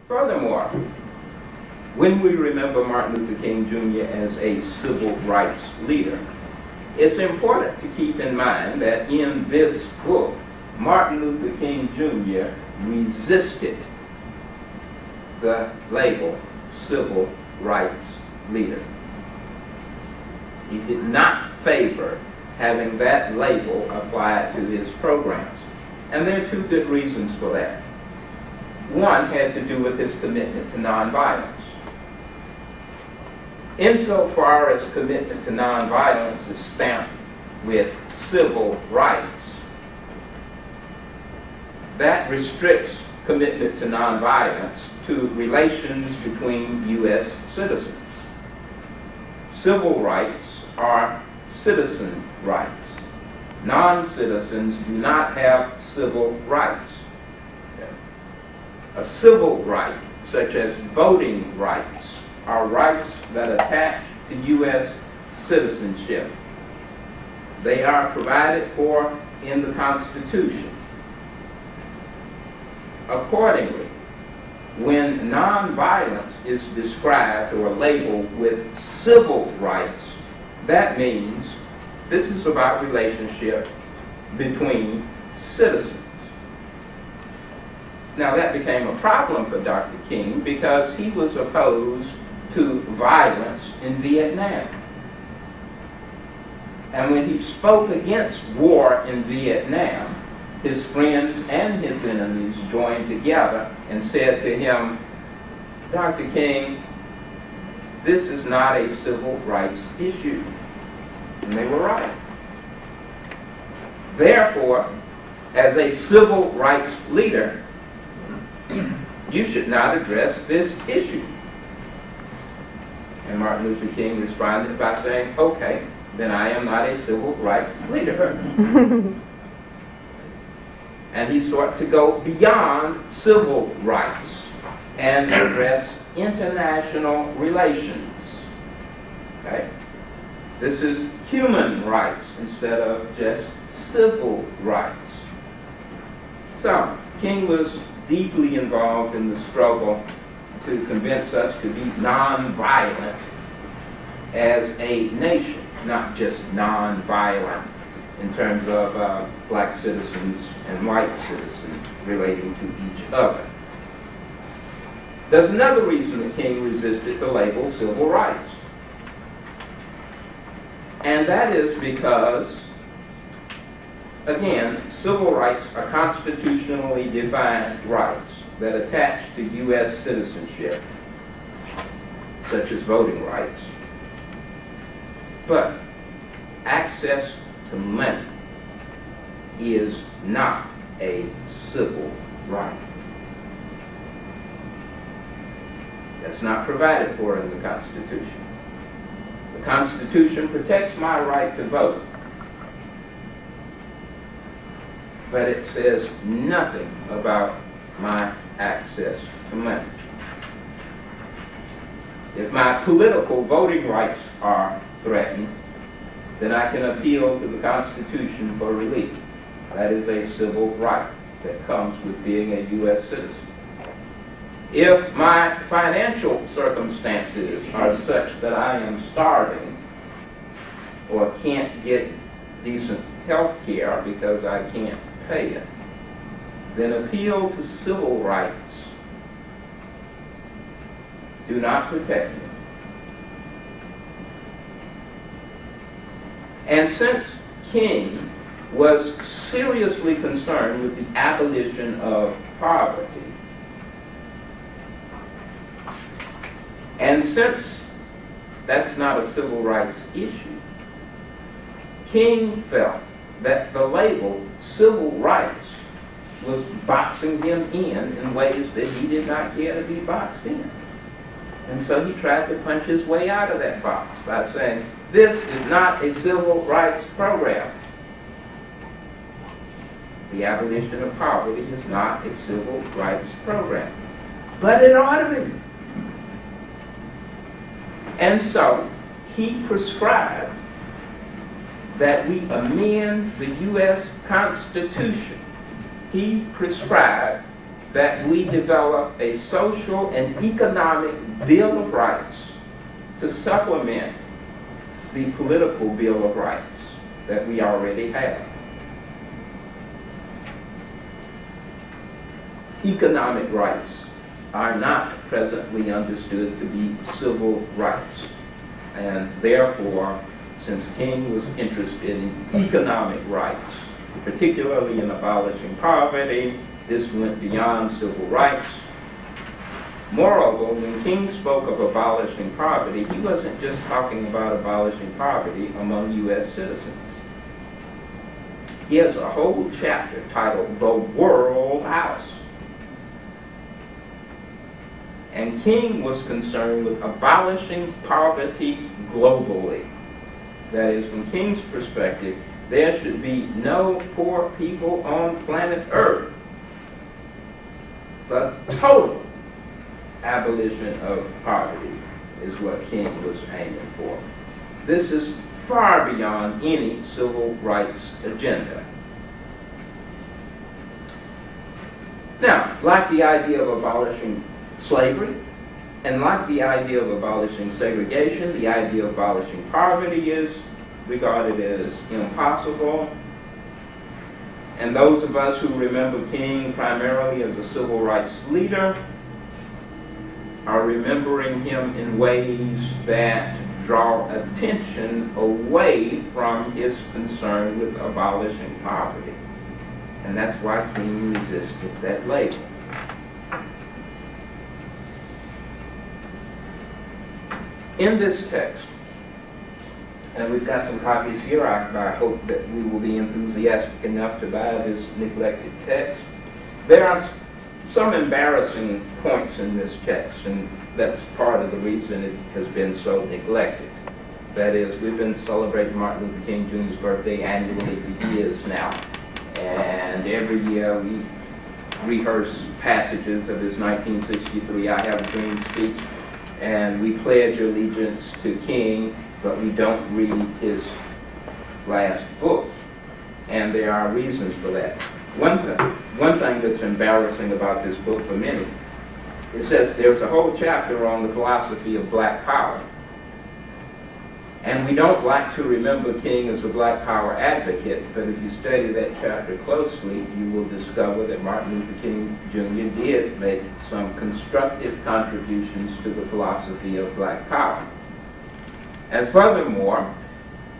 Furthermore, when we remember Martin Luther King Jr. as a civil rights leader, it's important to keep in mind that in this book, Martin Luther King Jr. resisted the label civil rights leader. He did not favor having that label applied to his programs. And there are two good reasons for that. One had to do with his commitment to nonviolence. Insofar as commitment to nonviolence is stamped with civil rights, that restricts commitment to nonviolence to relations between U.S. citizens. Civil rights are citizen rights. Non-citizens do not have civil rights. A civil right, such as voting rights, are rights that attach to U.S. citizenship. They are provided for in the Constitution. Accordingly, when nonviolence is described or labeled with civil rights, that means this is about relationship between citizens. Now that became a problem for Dr. King because he was opposed to violence in Vietnam. And when he spoke against war in Vietnam, his friends and his enemies joined together and said to him, Dr. King, this is not a civil rights issue. And they were right. Therefore, as a civil rights leader, you should not address this issue. And Martin Luther King responded by saying, okay, then I am not a civil rights leader. And he sought to go beyond civil rights and address international relations. Okay? This is human rights instead of just civil rights. So, King was deeply involved in the struggle to convince us to be nonviolent as a nation, not just nonviolent in terms of black citizens and white citizens relating to each other. There's another reason that King resisted the label civil rights. And that is because, again, civil rights are constitutionally defined rights that attach to U.S. citizenship, such as voting rights. But access to money is not a civil right. That's not provided for in the Constitution. The Constitution protects my right to vote, but it says nothing about my access to money. If my political voting rights are threatened, then I can appeal to the Constitution for relief. That is a civil right that comes with being a U.S. citizen. If my financial circumstances are such that I am starving or can't get decent health care because I can't pay it, then appeal to civil rights do not protect me. And since King was seriously concerned with the abolition of poverty, and since that's not a civil rights issue, King felt that the label civil rights was boxing him in ways that he did not care to be boxed in. And so he tried to punch his way out of that box by saying, this is not a civil rights program. The abolition of poverty is not a civil rights program. But it ought to be. And so he prescribed that we amend the U.S. Constitution. He prescribed that we develop a social and economic Bill of Rights to supplement the political Bill of Rights that we already have. Economic rights are not presently understood to be civil rights, and therefore, since King was interested in economic rights, particularly in abolishing poverty, this went beyond civil rights. Moreover, when King spoke of abolishing poverty, he wasn't just talking about abolishing poverty among U.S. citizens. He has a whole chapter titled The World House. And King was concerned with abolishing poverty globally. That is, from King's perspective, there should be no poor people on planet Earth. The total abolition of poverty is what King was aiming for. This is far beyond any civil rights agenda. Now, like the idea of abolishing slavery, and like the idea of abolishing segregation, the idea of abolishing poverty is regarded as impossible. And those of us who remember King primarily as a civil rights leader are remembering him in ways that draw attention away from his concern with abolishing poverty. And that's why King resisted that label. In this text, and we've got some copies here, I hope that we will be enthusiastic enough to buy this neglected text. There are some embarrassing points in this text, and that's part of the reason it has been so neglected. That is, we've been celebrating Martin Luther King Jr.'s birthday annually for years now, and every year we rehearse passages of his 1963 I Have a Dream speech, and we pledge allegiance to King, but we don't read his last book. And there are reasons for that. One thing that's embarrassing about this book for many is that there's a whole chapter on the philosophy of black power. And we don't like to remember King as a black power advocate, but if you study that chapter closely, you will discover that Martin Luther King Jr. did make some constructive contributions to the philosophy of black power. And furthermore,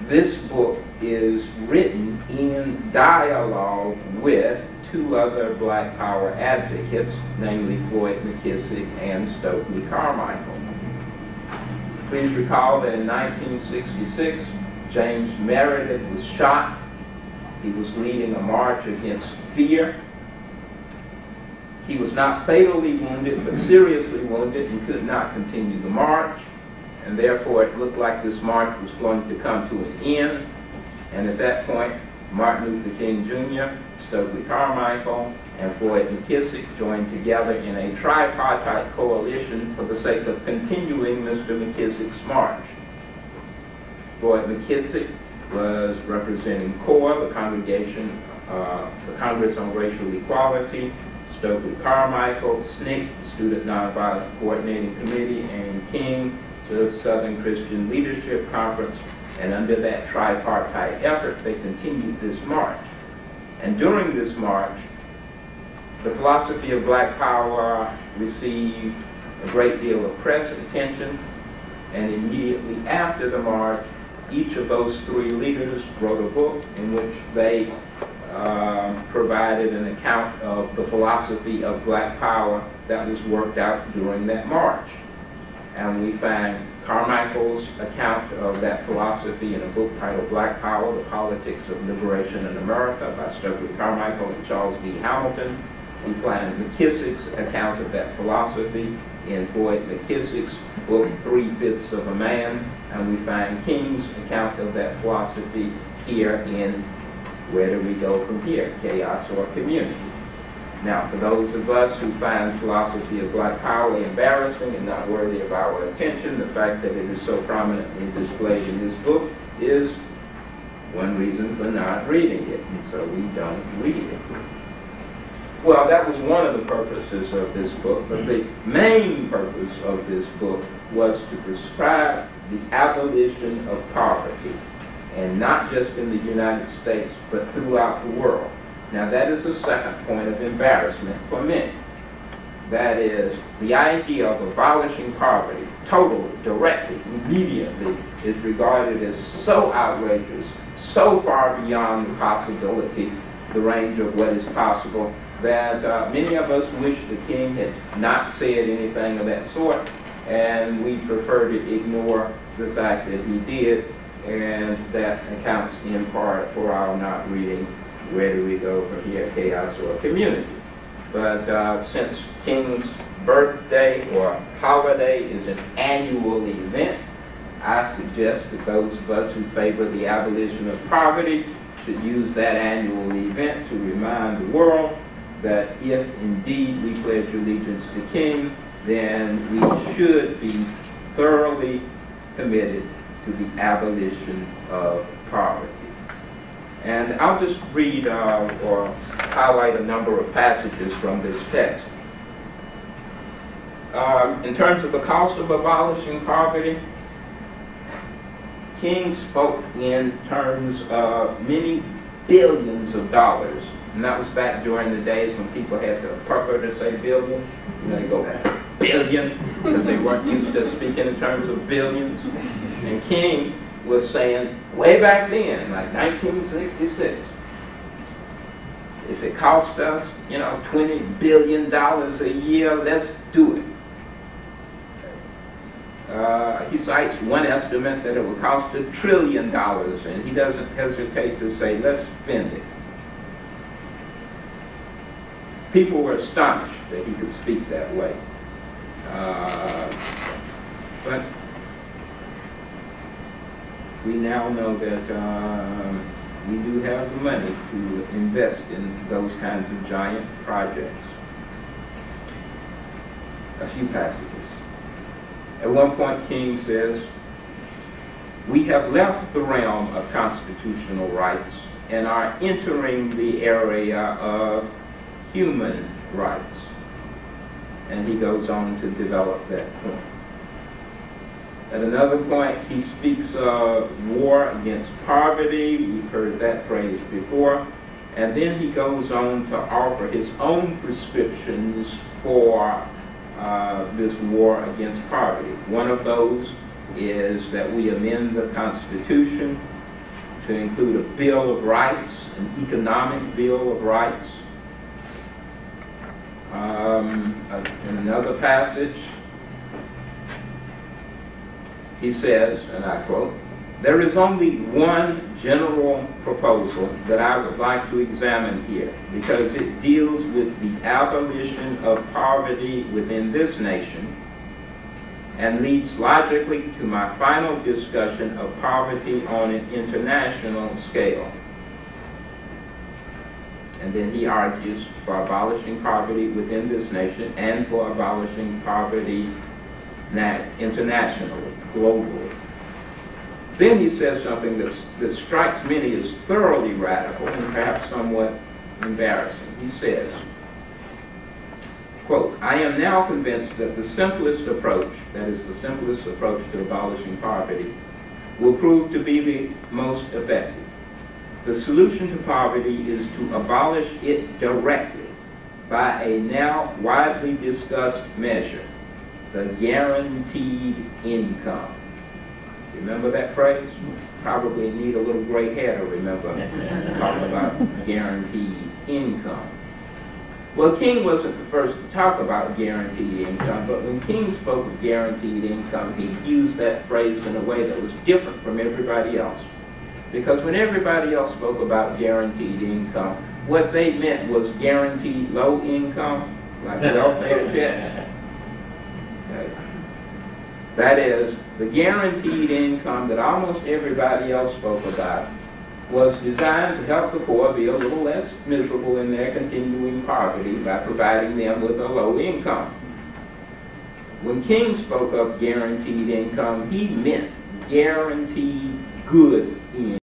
this book is written in dialogue with two other black power advocates, namely Floyd McKissick and Stokely Carmichael. Please recall that in 1966, James Meredith was shot. He was leading a march against fear. He was not fatally wounded, but seriously wounded and could not continue the march. And therefore, it looked like this march was going to come to an end. And at that point, Martin Luther King Jr., Stokely Carmichael, and Floyd McKissick joined together in a tripartite coalition for the sake of continuing Mr. McKissick's march. Floyd McKissick was representing CORE, the Congregation, the Congress on Racial Equality, Stokely Carmichael, SNCC, the Student Nonviolent Coordinating Committee, and King, the Southern Christian Leadership Conference. And under that tripartite effort, they continued this march. And during this march, the philosophy of black power received a great deal of press attention, and immediately after the march, each of those three leaders wrote a book in which they provided an account of the philosophy of black power that was worked out during that march. And we find Carmichael's account of that philosophy in a book titled Black Power, The Politics of Liberation in America by Stokely Carmichael and Charles V. Hamilton. We find McKissick's account of that philosophy in Floyd McKissick's book, 3/5 of a Man. And we find King's account of that philosophy here in Where Do We Go From Here? Chaos or Community. Now, for those of us who find philosophy of black power embarrassing and not worthy of our attention, the fact that it is so prominently displayed in this book is one reason for not reading it, and so we don't read it. Well, that was one of the purposes of this book, but the main purpose of this book was to prescribe the abolition of poverty, and not just in the United States, but throughout the world. Now, that is a second point of embarrassment for many. That is, the idea of abolishing poverty, totally, directly, immediately, is regarded as so outrageous, so far beyond the possibility, the range of what is possible, that many of us wish the king had not said anything of that sort, and we prefer to ignore the fact that he did, and that accounts in part for our not reading Where Do We Go From Here, Chaos or Community. But since King's birthday or holiday is an annual event, I suggest that those of us who favor the abolition of poverty should use that annual event to remind the world that if indeed we pledge allegiance to King, then we should be thoroughly committed to the abolition of poverty. And I'll just read or highlight a number of passages from this text. In terms of the cost of abolishing poverty, King spoke in terms of many billions of dollars. And that was back during the days when people had the purpose to say billion. You know, they go billion, because they weren't used to speaking in terms of billions. And King was saying, way back then, like 1966, if it cost us, $20 billion a year, let's do it. He cites one estimate that it would cost $1 trillion, and he doesn't hesitate to say, let's spend it. People were astonished that he could speak that way. But we now know that we do have the money to invest in those kinds of giant projects. A few passages. At one point, King says, "We have left the realm of constitutional rights and are entering the area of human rights." And he goes on to develop that point. At another point, he speaks of war against poverty. We've heard that phrase before. And then he goes on to offer his own prescriptions for this war against poverty. One of those is that we amend the Constitution to include a Bill of Rights, an economic Bill of Rights. In another passage, he says, and I quote, "There is only one general proposal that I would like to examine here because it deals with the abolition of poverty within this nation and leads logically to my final discussion of poverty on an international scale." And then he argues for abolishing poverty within this nation and for abolishing poverty internationally, globally. Then he says something that strikes many as thoroughly radical and perhaps somewhat embarrassing. He says, quote, "I am now convinced that the simplest approach, that is the simplest approach to abolishing poverty, will prove to be the most effective. The solution to poverty is to abolish it directly by a now widely discussed measure, the guaranteed income." Remember that phrase? Probably need a little gray hair to remember talking about guaranteed income. Well, King wasn't the first to talk about guaranteed income, but when King spoke of guaranteed income, he used that phrase in a way that was different from everybody else. Because when everybody else spoke about guaranteed income, what they meant was guaranteed low income, like welfare checks. Okay. That is, the guaranteed income that almost everybody else spoke about was designed to help the poor be a little less miserable in their continuing poverty by providing them with a low income. When King spoke of guaranteed income, he meant guaranteed good income.